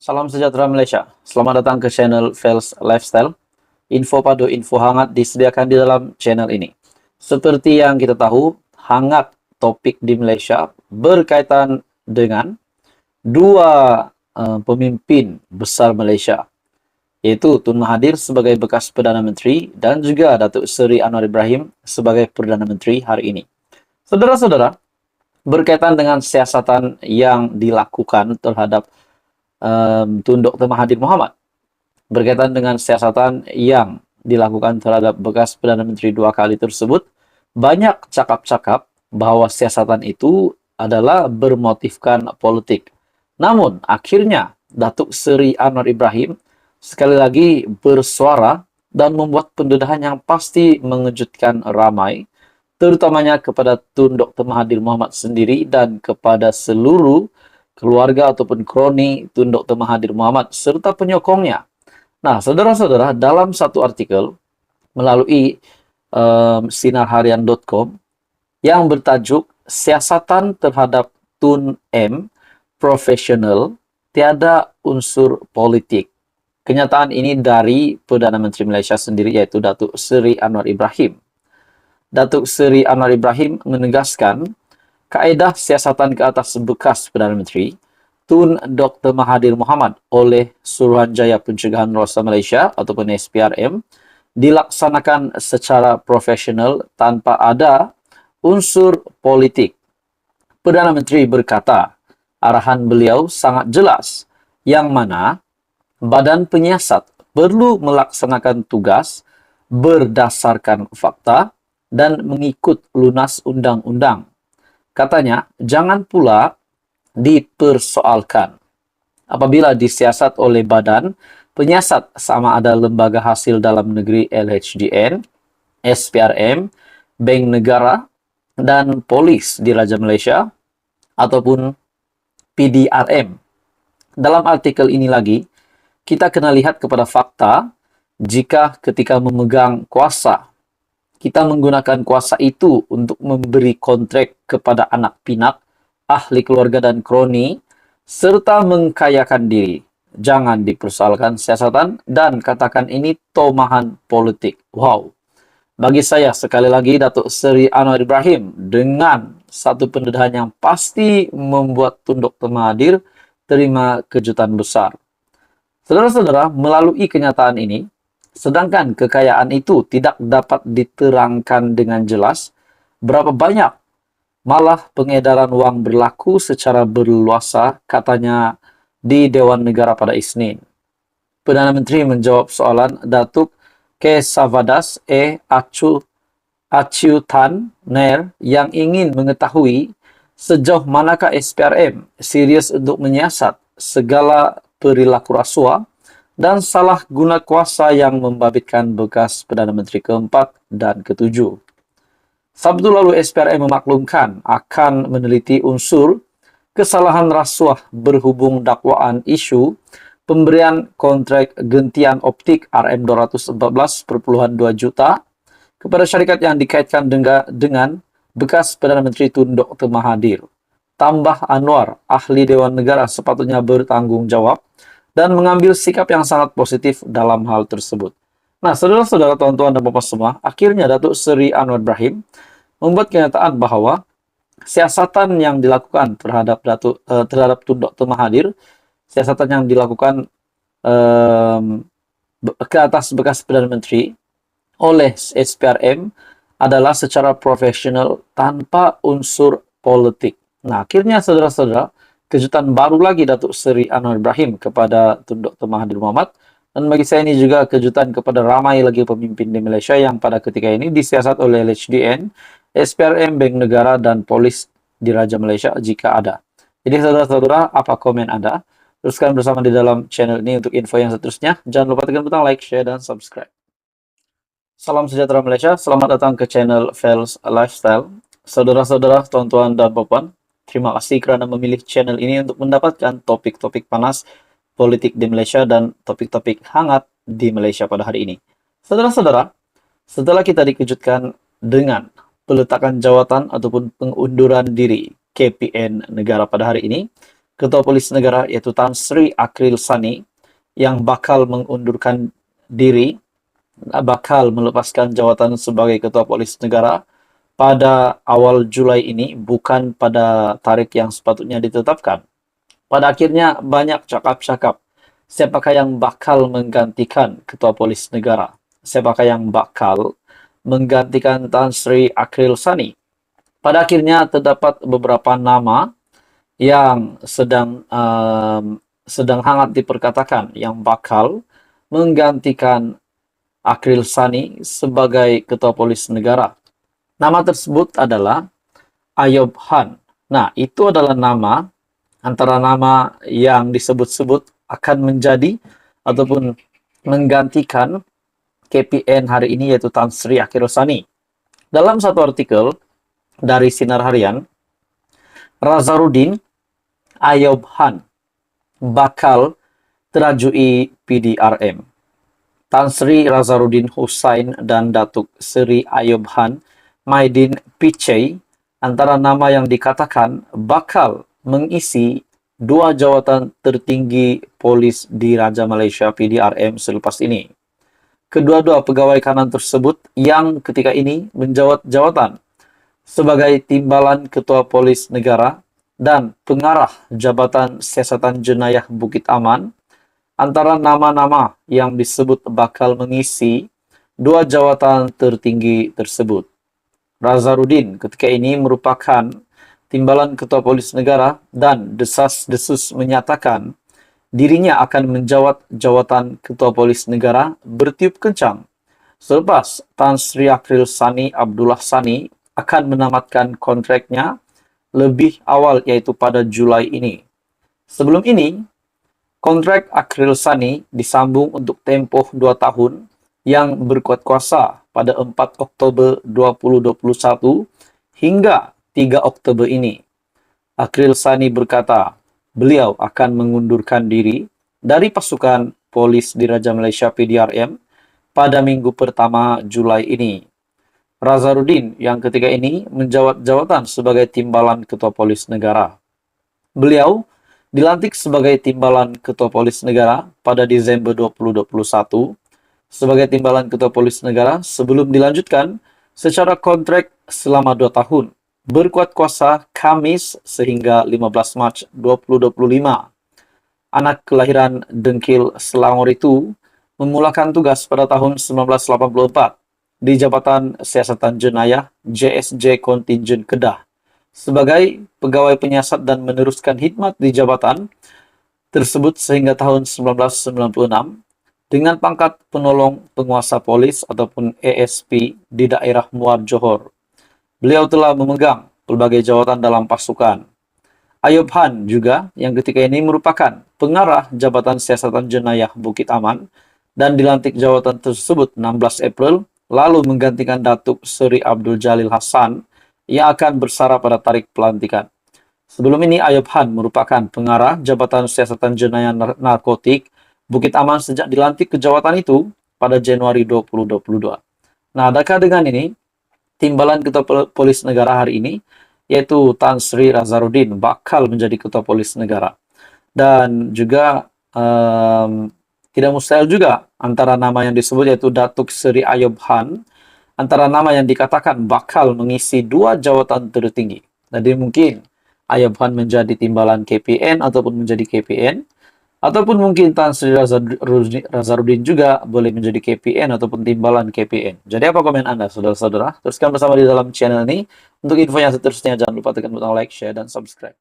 Salam sejahtera Malaysia. Selamat datang ke channel Fels Lifestyle. Info padu, info hangat disediakan di dalam channel ini. Seperti yang kita tahu, hangat topik di Malaysia berkaitan dengan dua pemimpin besar Malaysia, yaitu Tun Mahathir sebagai bekas Perdana Menteri dan juga Datuk Seri Anwar Ibrahim sebagai Perdana Menteri hari ini. Saudara-saudara, berkaitan dengan siasatan yang dilakukan terhadap Tun Dr. Mahathir Mohamad, berkaitan dengan siasatan yang dilakukan terhadap bekas Perdana Menteri dua kali tersebut, banyak cakap-cakap bahwa siasatan itu adalah bermotifkan politik. Namun, akhirnya Datuk Seri Anwar Ibrahim sekali lagi bersuara dan membuat pendedahan yang pasti mengejutkan ramai, terutamanya kepada Tun Dr. Mahathir Mohamad sendiri dan kepada seluruh keluarga ataupun kroni Tun Dr. Mahathir Mohamad serta penyokongnya. Nah, saudara-saudara, dalam satu artikel melalui sinarharian.com yang bertajuk Siasatan Terhadap Tun M Profesional Tiada Unsur Politik. Kenyataan ini dari Perdana Menteri Malaysia sendiri, yaitu Datuk Seri Anwar Ibrahim. Datuk Seri Anwar Ibrahim menegaskan kaedah siasatan ke atas bekas Perdana Menteri Tun Dr. Mahathir Mohamad oleh Suruhanjaya Pencegahan Rosah Malaysia ataupun SPRM dilaksanakan secara profesional tanpa ada unsur politik. Perdana Menteri berkata, arahan beliau sangat jelas, yang mana badan penyiasat perlu melaksanakan tugas berdasarkan fakta dan mengikut lunas undang-undang. Katanya, jangan pula dipersoalkan. Apabila disiasat oleh badan penyiasat sama ada lembaga hasil dalam negeri LHDN, SPRM, Bank Negara, dan Polis Diraja Malaysia, ataupun PDRM. Dalam artikel ini lagi, kita kena lihat kepada fakta jika ketika memegang kuasa, kita menggunakan kuasa itu untuk memberi kontrak kepada anak pinak, ahli keluarga dan kroni, serta mengkayakan diri. Jangan dipersoalkan siasatan dan katakan ini tomahan politik. Wow. Bagi saya, sekali lagi, Datuk Seri Anwar Ibrahim dengan satu pendedahan yang pasti membuat Tun Dr. Mahathir terima kejutan besar. Saudara-saudara, melalui kenyataan ini, sedangkan kekayaan itu tidak dapat diterangkan dengan jelas berapa banyak, malah pengedaran wang berlaku secara berleluasa, katanya di Dewan Negara pada Isnin. Perdana Menteri menjawab soalan Datuk Kesavadas Achutan Nair yang ingin mengetahui sejauh manakah SPRM serius untuk menyiasat segala perilaku rasuah dan salah guna kuasa yang membabitkan bekas Perdana Menteri keempat dan ketujuh. Sabtu lalu SPRM memaklumkan akan meneliti unsur kesalahan rasuah berhubung dakwaan isu pemberian kontrak gentian optik RM214,2 juta kepada syarikat yang dikaitkan dengan bekas Perdana Menteri Tun Dr. Mahathir. Tambah Anwar, ahli Dewan Negara, sepatutnya bertanggung jawab dan mengambil sikap yang sangat positif dalam hal tersebut. Nah, saudara-saudara, tuan-tuan dan bapak semua, akhirnya Datuk Seri Anwar Ibrahim membuat kenyataan bahwa siasatan yang dilakukan terhadap Tun Dr. Mahathir, siasatan yang dilakukan ke atas bekas Perdana Menteri oleh SPRM adalah secara profesional tanpa unsur politik. Nah, akhirnya saudara-saudara, kejutan baru lagi Datuk Seri Anwar Ibrahim kepada Tun Dr. Mahathir Mohamad, dan bagi saya ini juga kejutan kepada ramai lagi pemimpin di Malaysia yang pada ketika ini disiasat oleh LHDN, SPRM, Bank Negara, dan Polis Diraja Malaysia jika ada. Jadi saudara-saudara, apa komen Anda? Teruskan bersama di dalam channel ini untuk info yang seterusnya. Jangan lupa tekan butang like, share, dan subscribe. Salam sejahtera Malaysia, selamat datang ke channel Fels Lifestyle. Saudara-saudara, tuan-tuan dan puan, terima kasih kerana memilih channel ini untuk mendapatkan topik-topik panas politik di Malaysia dan topik-topik hangat di Malaysia pada hari ini. Saudara-saudara, setelah kita dikejutkan dengan peletakan jawatan ataupun pengunduran diri KPN negara pada hari ini, Ketua Polis Negara yaitu Tan Sri Akil Sani yang bakal mengundurkan diri, bakal melepaskan jawatan sebagai Ketua Polis Negara pada awal Julai ini, bukan pada tarikh yang sepatutnya ditetapkan. Pada akhirnya banyak cakap-cakap, siapakah yang bakal menggantikan Ketua Polis Negara? Siapakah yang bakal menggantikan Tan Sri Akil Sani? Pada akhirnya terdapat beberapa nama yang sedang hangat diperkatakan yang bakal menggantikan Akil Sani sebagai Ketua Polis Negara. Nama tersebut adalah Ayub Han. Nah, itu adalah nama antara nama yang disebut-sebut akan menjadi ataupun menggantikan KPN hari ini, yaitu Tan Sri Akil Sani. Dalam satu artikel dari Sinar Harian, Razarudin Ayub Han bakal terajui PDRM. Tan Sri Razarudin Hussain dan Datuk Seri Ayub Han Maidin Pichai antara nama yang dikatakan bakal mengisi dua jawatan tertinggi polis di Raja Malaysia PDRM selepas ini. Kedua-dua pegawai kanan tersebut yang ketika ini menjawat jawatan sebagai Timbalan Ketua Polis Negara dan Pengarah Jabatan Siasatan Jenayah Bukit Aman antara nama-nama yang disebut bakal mengisi dua jawatan tertinggi tersebut. Razarudin ketika ini merupakan Timbalan Ketua Polis Negara dan desas-desus menyatakan dirinya akan menjawat jawatan Ketua Polis Negara bertiup kencang selepas Tan Sri Akil Sani Abdullah Sani akan menamatkan kontraknya lebih awal, yaitu pada Julai ini. Sebelum ini, kontrak Akil Sani disambung untuk tempoh 2 tahun yang berkuat kuasa pada 4 Oktober 2021 hingga 3 Oktober ini. Akil Sani berkata, beliau akan mengundurkan diri dari pasukan polis di Raja Malaysia PDRM pada minggu pertama Julai ini. Razarudin yang ketika ini menjawat jawatan sebagai Timbalan Ketua Polis Negara. Beliau dilantik sebagai Timbalan Ketua Polis Negara pada Desember 2021 sebagai Timbalan Ketua Polis Negara sebelum dilanjutkan secara kontrak selama 2 tahun berkuat kuasa Kamis sehingga 15 Mac 2025. Anak kelahiran Dengkil, Selangor itu memulakan tugas pada tahun 1984 di Jabatan Siasatan Jenayah JSJ Kontingen Kedah sebagai pegawai penyiasat dan meneruskan khidmat di jabatan tersebut sehingga tahun 1996 dengan pangkat penolong penguasa polis ataupun ASP di daerah Muar Johor. Beliau telah memegang berbagai jawatan dalam pasukan. Ayub Han juga yang ketika ini merupakan pengarah Jabatan Siasatan Jenayah Bukit Aman dan dilantik jawatan tersebut 16 April lalu menggantikan Datuk Seri Abdul Jalil Hassan yang akan bersara pada tarikh pelantikan. Sebelum ini Ayub Han merupakan pengarah Jabatan Siasatan Jenayah Narkotik Bukit Aman sejak dilantik ke jawatan itu pada Januari 2022. Nah, adakah dengan ini Timbalan Ketua Polis Negara hari ini yaitu Tan Sri Razarudin bakal menjadi Ketua Polis Negara. Dan juga tidak mustahil juga antara nama yang disebut yaitu Datuk Seri Ayub Han antara nama yang dikatakan bakal mengisi dua jawatan tertinggi. Jadi mungkin Ayub Han menjadi Timbalan KPN ataupun menjadi KPN, ataupun mungkin Tan Sri Razarudin juga boleh menjadi KPN ataupun Timbalan KPN. Jadi apa komen Anda, saudara-saudara? Teruskan bersama di dalam channel ini. Untuk info yang seterusnya jangan lupa tekan butang like, share, dan subscribe.